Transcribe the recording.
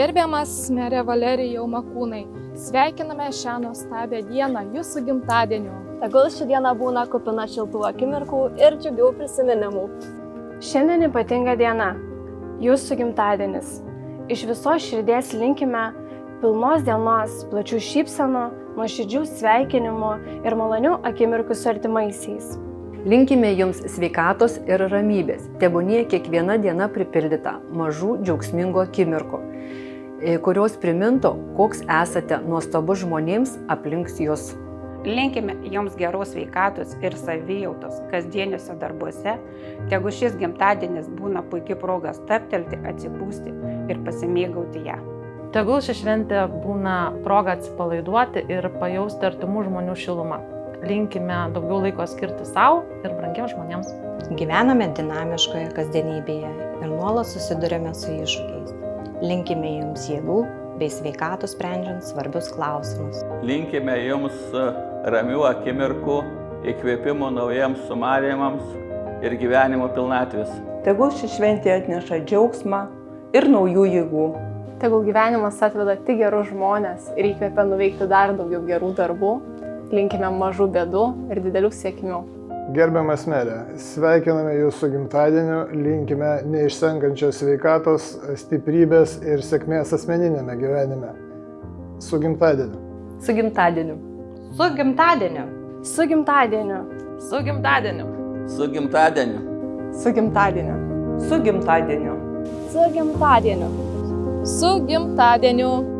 Gerbiamas merė Valerijau Makūnai, sveikiname šią nuostabią dieną jūsų gimtadieniu. Tegul ši diena būna kupina šiltų akimirkų ir džiugių prisiminimų. Šiandien ypatinga diena – jūsų gimtadienis. Iš visos širdies linkime pilnos dienos, plačių šypsenų, nuoširdžių sveikinimų ir malonių akimirkų su artimaisiais. Linkime jums sveikatos ir ramybės. Tebūnie kiekviena diena pripildyta mažų džiaugsmingų akimirkų, kurios primintų, koks esate nuostabus žmonėms aplink jūs. Linkime jums geros sveikatos ir savijautos kasdieniuose darbuose. Tegu šis gimtadienis būna puikia proga stabtelti, atsipūsti ir pasimėgauti ją. Tegul ši šventė būna proga atsipalaiduoti ir pajausti artimų žmonių šilumą. Linkime daugiau laiko skirti savo ir brangiems žmonėms. Gyvename dinamiškoje kasdienybėje ir nuolat susidurėme su iššūkiais. Linkime jums jėgų bei sveikatos sprendžiant svarbius klausimus. Linkime jums ramių akimirkų, įkvėpimo naujiems sumanymams ir gyvenimo pilnatvės. Tegul ši šventė atneša džiaugsmą ir naujų jėgų. Tegul gyvenimas atveda tik gerus žmonės ir įkvepia nuveikti dar daugiau gerų darbų. Linkime mažų bėdų ir didelių sėkmių. Gerbiamas merė, sveikiname jūsų gimtadieniu, linkime neišsenkančios sveikatos, stiprybės ir sėkmės asmeninėme gyvenime. Su gimtadieniu. Su gimtadieniu. Su gimtadieniu. Su gimtadieniu. Su gimtadieniu. Su gimtadieniu. Su gimtadieniu. Su gimtadieniu. Su gimtadieniu. Su gimtadieniu.